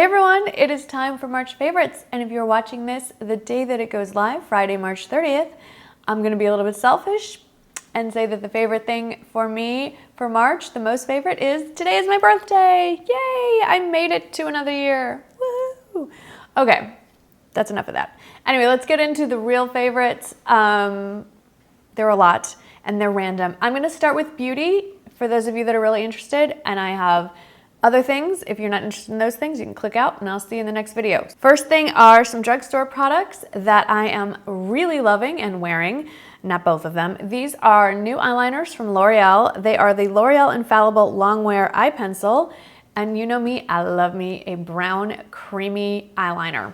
everyone, it is time for March favorites, and if you're watching this the day that it goes live, Friday, March 30th, I'm gonna be a little bit selfish and say that the favorite thing for me for March, the most favorite, is today is my birthday. Yay, I made it to another year. Woohoo. Okay, that's enough of that. Anyway, let's get into the real favorites. There are a lot and they're random. I'm gonna start with beauty for those of you that are really interested, and I have other things. If you're not interested in those things, you can click out and I'll see you in the next video. First thing are some drugstore products that I am really loving and wearing. Not both of them. These are new eyeliners from L'Oreal. They are the L'Oreal Infallible Longwear Eye Pencil. And you know me, I love me a brown creamy eyeliner.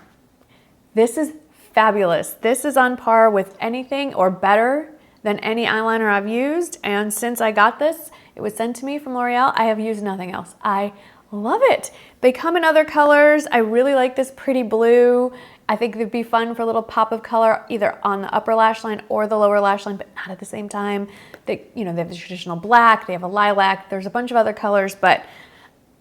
This is fabulous. This is on par with anything or better than any eyeliner I've used. And since I got this, it was sent to me from L'Oreal, I have used nothing else. I love it. They come in other colors. I really like this pretty blue. I think it'd be fun for a little pop of color either on the upper lash line or the lower lash line, but not at the same time. They have the traditional black, they have a lilac, there's a bunch of other colors, but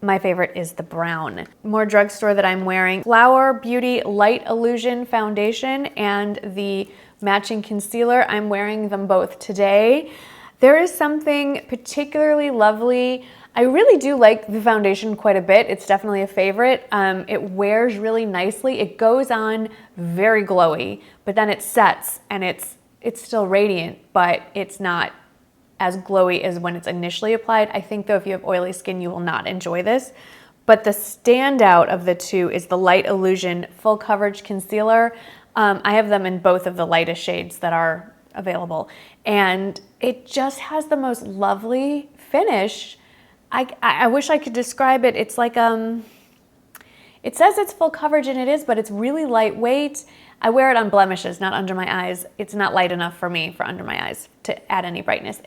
my favorite is the brown. More drugstore that I'm wearing, Flower Beauty Light Illusion Foundation and the matching concealer. I'm wearing them both today. There is something particularly lovely. I really do like the foundation quite a bit. It's definitely a favorite. It wears really nicely. It goes on very glowy, but then it sets and it's still radiant, but it's not as glowy as when it's initially applied. I think though, if you have oily skin, you will not enjoy this. But the standout of the two is the Light Illusion Full Coverage Concealer. I have them in both of the lightest shades that are available. And it just has the most lovely finish. I wish I could describe it. It's like, it says it's full coverage and it is, but it's really lightweight. I wear it on blemishes, not under my eyes. It's not light enough for me for under my eyes to add any brightness.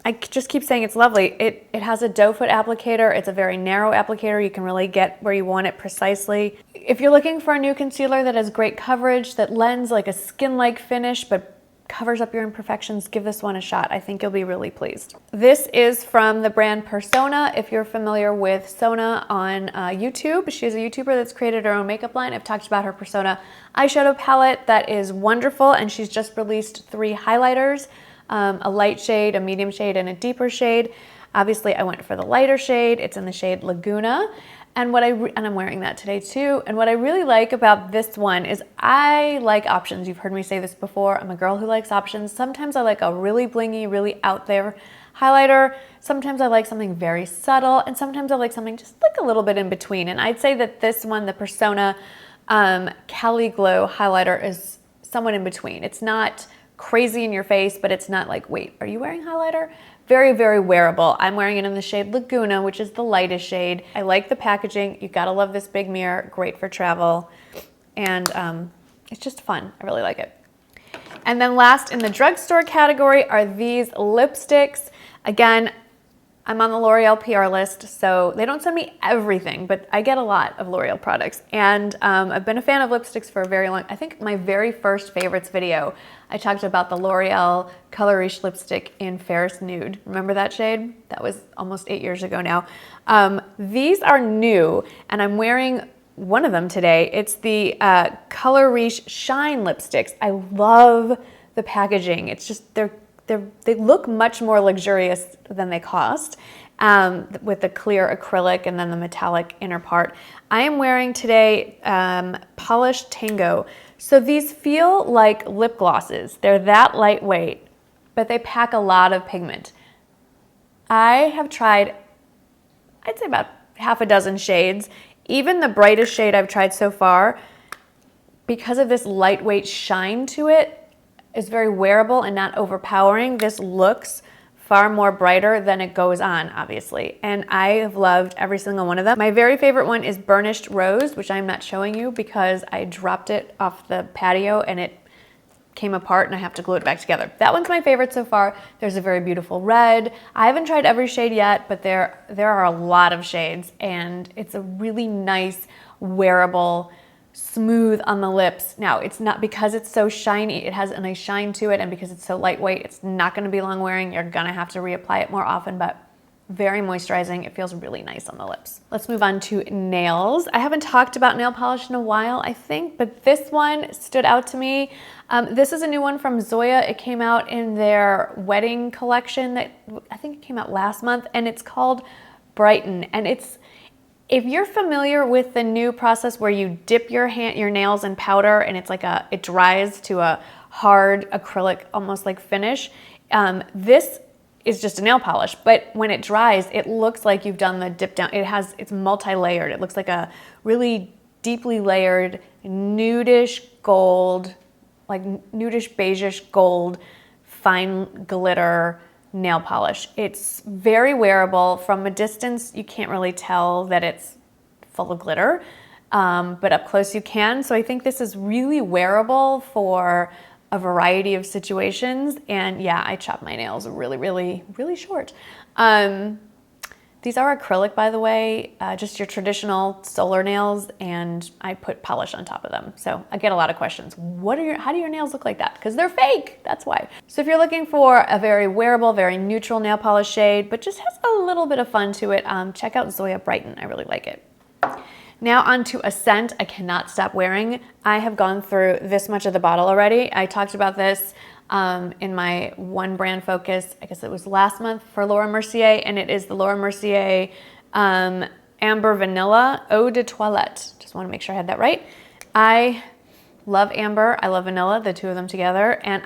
I just keep saying it's lovely. It has a doe foot applicator. It's a very narrow applicator. You can really get where you want it precisely. If you're looking for a new concealer that has great coverage, that lends like a skin-like finish, but covers up your imperfections, give this one a shot. I think you'll be really pleased. This is from the brand Persona. If you're familiar with Sona on YouTube, she's a YouTuber that's created her own makeup line. I've talked about her Persona eyeshadow palette that is wonderful, and she's just released 3 highlighters, a light shade, a medium shade, and a deeper shade. Obviously, I went for the lighter shade. It's in the shade Laguna. And I'm wearing that today too. And what I really like about this one is I like options. You've heard me say this before. I'm a girl who likes options. Sometimes I like a really blingy, really out there highlighter. Sometimes I like something very subtle. And sometimes I like something just like a little bit in between. And I'd say that this one, the Persona Cali Glow highlighter, is somewhat in between. It's not crazy in your face, but it's not like, wait, are you wearing highlighter? Very, very wearable. I'm wearing it in the shade Laguna, which is the lightest shade. I like the packaging. You gotta love this big mirror. Great for travel. And it's just fun. I really like it. And then last in the drugstore category are these lipsticks. Again, I'm on the L'Oreal PR list, so they don't send me everything, but I get a lot of L'Oreal products. And I've been a fan of lipsticks for a very long, I think my very first favorites video, I talked about the L'Oreal Color Riche lipstick in Ferris Nude. Remember that shade? That was almost 8 years ago now. These are new, and I'm wearing one of them today. It's the Color Riche Shine lipsticks. I love the packaging. It's just, they look much more luxurious than they cost, with the clear acrylic and then the metallic inner part. I am wearing today Polished Tango. So these feel like lip glosses. They're that lightweight, but they pack a lot of pigment. I have tried, I'd say about half a dozen shades. Even the brightest shade I've tried so far, because of this lightweight shine to it, is very wearable and not overpowering. This looks far more brighter than it goes on, obviously. And I have loved every single one of them. My very favorite one is Burnished Rose, which I'm not showing you because I dropped it off the patio and it came apart and I have to glue it back together. That one's my favorite so far. There's a very beautiful red. I haven't tried every shade yet, but there are a lot of shades, and it's a really nice, wearable, smooth on the lips. Now, it's not, because it's so shiny, it has a nice shine to it, and because it's so lightweight, it's not gonna be long wearing. You're gonna have to reapply it more often, but very moisturizing. It feels really nice on the lips. Let's move on to nails. I haven't talked about nail polish in a while, I think, but this one stood out to me. This is a new one from Zoya. It came out in their wedding collection that I think it came out last month, and it's called Brighten. And if you're familiar with the new process where you dip your nails in powder and it's like it dries to a hard acrylic, almost like finish, this is just a nail polish, but when it dries, it looks like you've done the dip down. It's multi-layered. It looks like a really deeply layered nudish gold, like nudish beigeish gold, fine glitter nail polish. It's very wearable. From a distance, you can't really tell that it's full of glitter, but up close you can. So I think this is really wearable for a variety of situations. And yeah, I chop my nails really, really, really short. These are acrylic, by the way, just your traditional solar nails, and I put polish on top of them. So I get a lot of questions. How do your nails look like that? Because they're fake, that's why. So if you're looking for a very wearable, very neutral nail polish shade, but just has a little bit of fun to it, check out Zoya Brighten. I really like it. Now onto a scent I cannot stop wearing. I have gone through this much of the bottle already. I talked about this in my one brand focus, I guess it was last month, for Laura Mercier, and it is the Laura Mercier Amber Vanilla Eau de Toilette. Just want to make sure I had that right. I love amber, I love vanilla, the two of them together, and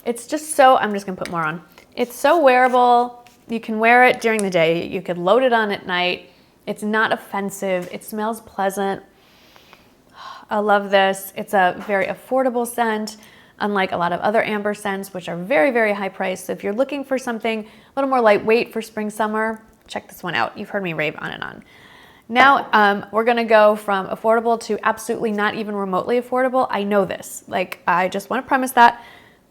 it's just so, I'm just gonna put more on. It's so wearable. You can wear it during the day. You could load it on at night. It's not offensive. It smells pleasant. I love this. It's a very affordable scent, unlike a lot of other amber scents, which are very, very high priced. So if you're looking for something a little more lightweight for spring, summer, check this one out. You've heard me rave on and on. Now, we're gonna go from affordable to absolutely not even remotely affordable. I know this. Like, I just wanna premise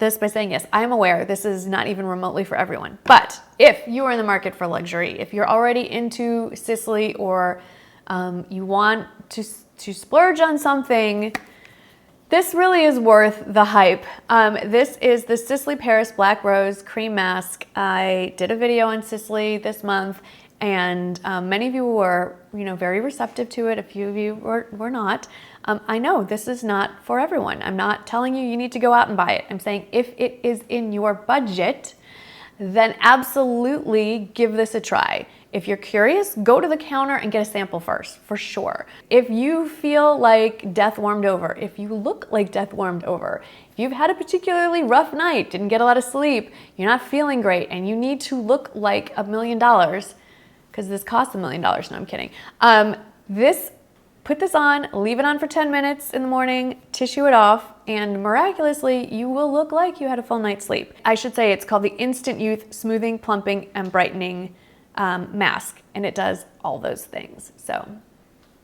this by saying, yes, I am aware this is not even remotely for everyone. But if you are in the market for luxury, if you're already into Sisley, or you want to splurge on something, this really is worth the hype. This is the Sisley-Paris Black Rose Cream Mask. I did a video on Sisley this month, and many of you were, very receptive to it. A few of you were not. I know this is not for everyone. I'm not telling you need to go out and buy it. I'm saying if it is in your budget, then absolutely give this a try. If you're curious, go to the counter and get a sample first, for sure. If you feel like death warmed over, if you look like death warmed over, if you've had a particularly rough night, didn't get a lot of sleep, you're not feeling great, and you need to look like $1 million, because this costs $1 million, no, I'm kidding. Put this on, leave it on for 10 minutes in the morning, tissue it off, and miraculously, you will look like you had a full night's sleep. I should say it's called the Instant Youth Smoothing, Plumping, and Brightening Mask, and it does all those things. So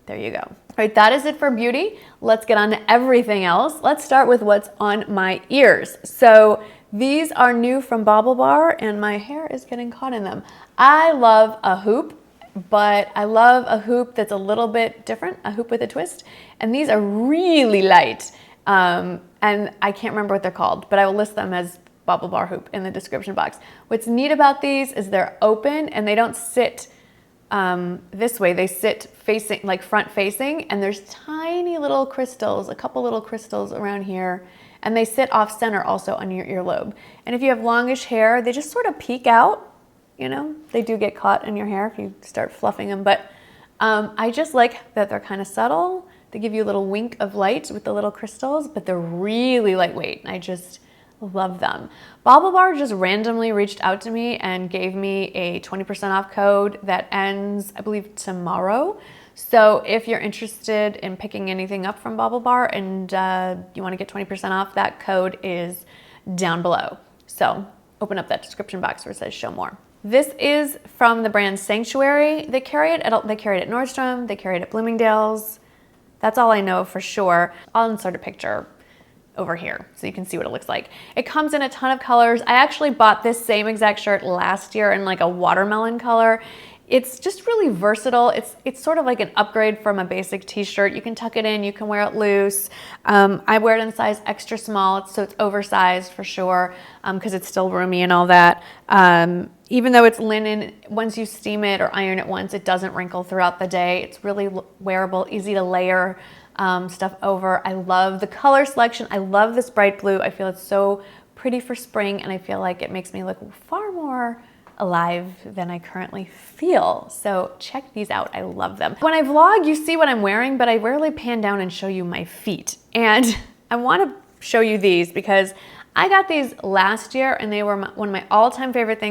there you go. All right, that is it for beauty. Let's get on to everything else. Let's start with what's on my ears. So these are new from Bobble Bar, and my hair is getting caught in them. I love a hoop, but I love a hoop that's a little bit different, a hoop with a twist. And these are really light. And I can't remember what they're called, but I will list them as Bobble Bar hoop in the description box. What's neat about these is they're open and they don't sit this way. They sit facing, like front facing, and there's tiny little crystals, a couple little crystals around here, and they sit off center also on your earlobe. And if you have longish hair, they just sort of peek out. They do get caught in your hair if you start fluffing them, but I just like that they're kind of subtle. They give you a little wink of light with the little crystals, but they're really lightweight. I just love them. Bobble Bar just randomly reached out to me and gave me a 20% off code that ends, I believe, tomorrow. So if you're interested in picking anything up from Bobble Bar and you want to get 20% off, that code is down below. So open up that description box where it says show more. This is from the brand Sanctuary. They carry it at Nordstrom, they carry it at Bloomingdale's. That's all I know for sure. I'll insert a picture over here so you can see what it looks like. It comes in a ton of colors. I actually bought this same exact shirt last year in like a watermelon color. It's just really versatile. It's sort of like an upgrade from a basic t-shirt. You can tuck it in, you can wear it loose. I wear it in size extra small, so it's oversized for sure, because it's still roomy and all that. Even though it's linen, once you steam it or iron it once, it doesn't wrinkle throughout the day. It's really wearable, easy to layer stuff over. I love the color selection. I love this bright blue. I feel it's so pretty for spring, and I feel like it makes me look far more alive than I currently feel. So check these out. I love them. When I vlog, you see what I'm wearing, but I rarely pan down and show you my feet. And I want to show you these because I got these last year, and they were one of my all-time favorite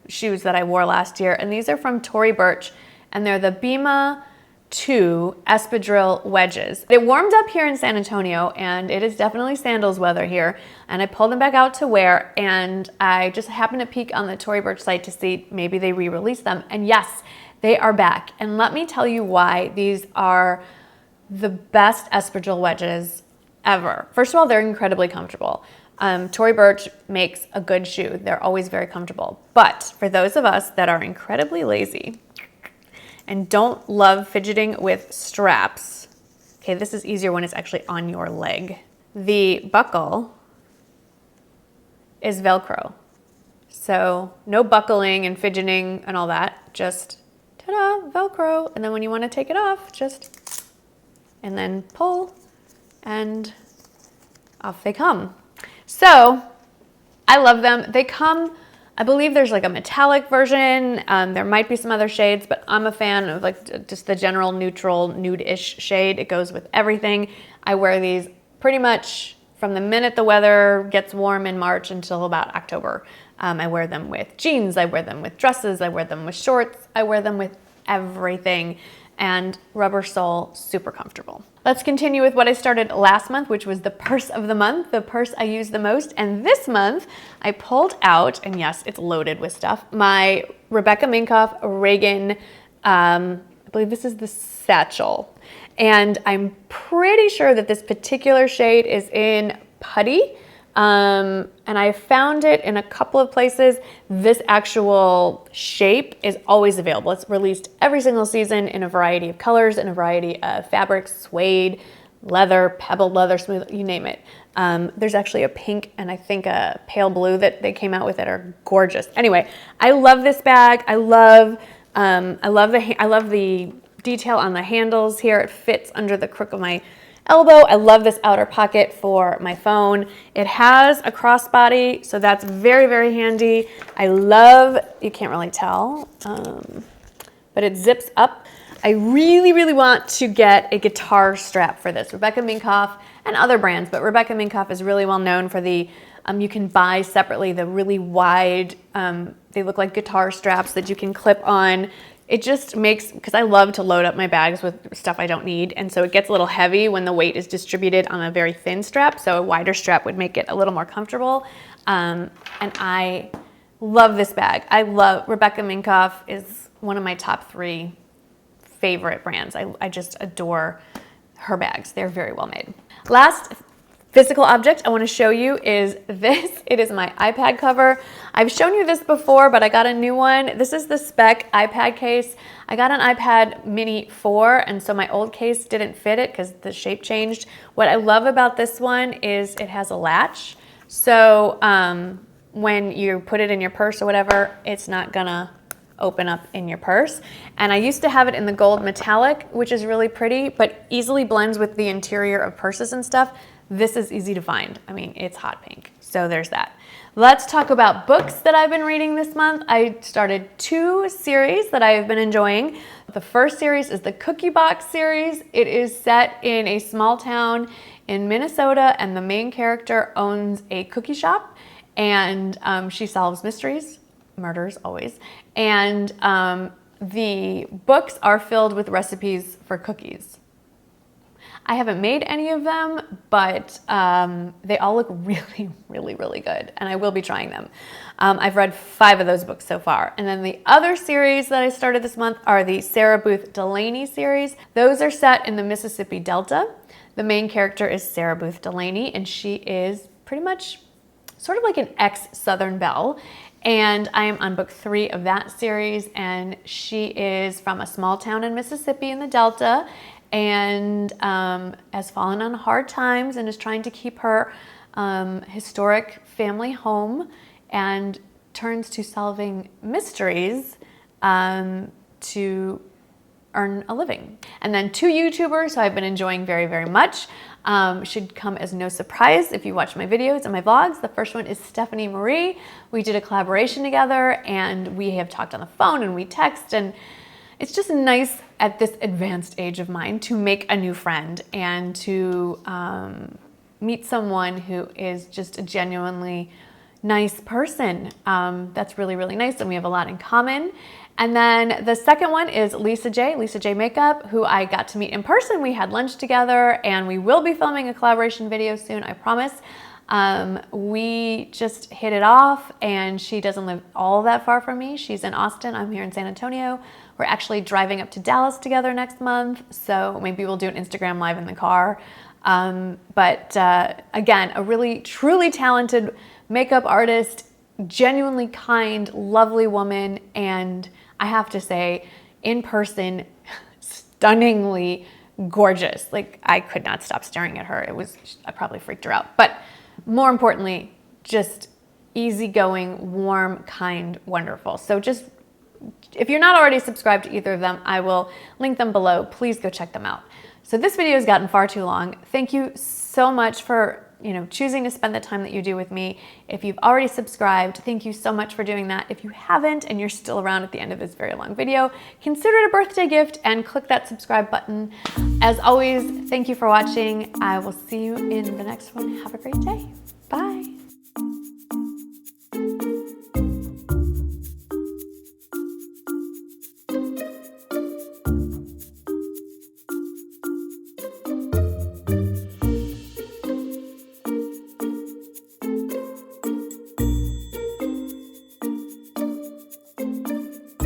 shoes that I wore last year. And these are from Tory Burch, and they're the Bima 2 espadrille wedges. It warmed up here in San Antonio, and it is definitely sandals weather here. And I pulled them back out to wear, and I just happened to peek on the Tory Burch site to see maybe they re-released them. And yes, they are back. And let me tell you why these are the best espadrille wedges ever. First of all, they're incredibly comfortable. Tory Burch makes a good shoe. They're always very comfortable. But for those of us that are incredibly lazy and don't love fidgeting with straps, okay, this is easier when it's actually on your leg. The buckle is Velcro. So no buckling and fidgeting and all that, just ta-da, Velcro. And then when you want to take it off, just, and then pull, and off they come. So I love them. They come, I believe there's like a metallic version. There might be some other shades, but I'm a fan of like just the general neutral nude-ish shade. It goes with everything. I wear these pretty much from the minute the weather gets warm in March until about October. I wear them with jeans. I wear them with dresses. I wear them with shorts. I wear them with everything. And rubber sole, super comfortable. Let's continue with what I started last month, which was the purse of the month, the purse I use the most. And this month I pulled out, and yes, it's loaded with stuff, my Rebecca Minkoff Reagan, I believe this is the satchel. And I'm pretty sure that this particular shade is in Putty. And I found it in a couple of places. This actual shape is always available. It's released every single season in a variety of colors, in a variety of fabrics, suede, leather, pebbled leather, smooth, you name it. There's actually a pink and I think a pale blue that they came out with that are gorgeous. Anyway, I love this bag. I love the detail on the handles here. It fits under the crook of my elbow. I love this outer pocket for my phone. It has a crossbody, so that's very, very handy. I love, you can't really tell, but it zips up. I really, really want to get a guitar strap for this. Rebecca Minkoff and other brands, but Rebecca Minkoff is really well known for the, you can buy separately the really wide, they look like guitar straps that you can clip on. It just makes, because I love to load up my bags with stuff I don't need, and so it gets a little heavy when the weight is distributed on a very thin strap, so a wider strap would make it a little more comfortable. And I love this bag. I love, Rebecca Minkoff is one of my top 3 favorite brands. I just adore her bags. They're very well made. Last physical object I want to show you is this. It is my iPad cover. I've shown you this before, but I got a new one. This is the Spec iPad case. I got an iPad mini 4, and so my old case didn't fit it because the shape changed. What I love about this one is it has a latch. So when you put it in your purse or whatever, it's not gonna open up in your purse. And I used to have it in the gold metallic, which is really pretty, but easily blends with the interior of purses and stuff. This is easy to find. I mean, it's hot pink. So there's that. Let's talk about books that I've been reading this month. I started 2 series that I've been enjoying. The first series is the Cookie Box series. It is set in a small town in Minnesota, and the main character owns a cookie shop, and she solves mysteries, murders always, and the books are filled with recipes for cookies. I haven't made any of them, but they all look really, really, really good, and I will be trying them. I've read 5 of those books so far. And then the other series that I started this month are the Sarah Booth Delaney series. Those are set in the Mississippi Delta. The main character is Sarah Booth Delaney, and she is pretty much sort of like an ex-Southern belle. And I am on book 3 of that series, and she is from a small town in Mississippi in the Delta, and has fallen on hard times and is trying to keep her historic family home. And turns to solving mysteries to earn a living. And then 2 YouTubers who I've been enjoying very, very much. Should come as no surprise if you watch my videos and my vlogs. The first one is Stephanie Marie. We did a collaboration together and we have talked on the phone and we text, and it's just nice at this advanced age of mine to make a new friend and to meet someone who is just a genuinely nice person. That's really, really nice, and we have a lot in common. And then the second one is Lisa J Makeup, who I got to meet in person. We had lunch together, and we will be filming a collaboration video soon, I promise. We just hit it off, and she doesn't live all that far from me. She's in Austin, I'm here in San Antonio. We're actually driving up to Dallas together next month, so maybe we'll do an Instagram live in the car. Again, a really, truly talented makeup artist, genuinely kind, lovely woman, and I have to say, in person, stunningly gorgeous. Like, I could not stop staring at her. I probably freaked her out. But more importantly, just easygoing, warm, kind, wonderful. So just, if you're not already subscribed to either of them, I will link them below. Please go check them out. So this video has gotten far too long. Thank you so much for choosing to spend the time that you do with me. If you've already subscribed, thank you so much for doing that. If you haven't and you're still around at the end of this very long video, consider it a birthday gift and click that subscribe button. As always, thank you for watching. I will see you in the next one. Have a great day. Bye.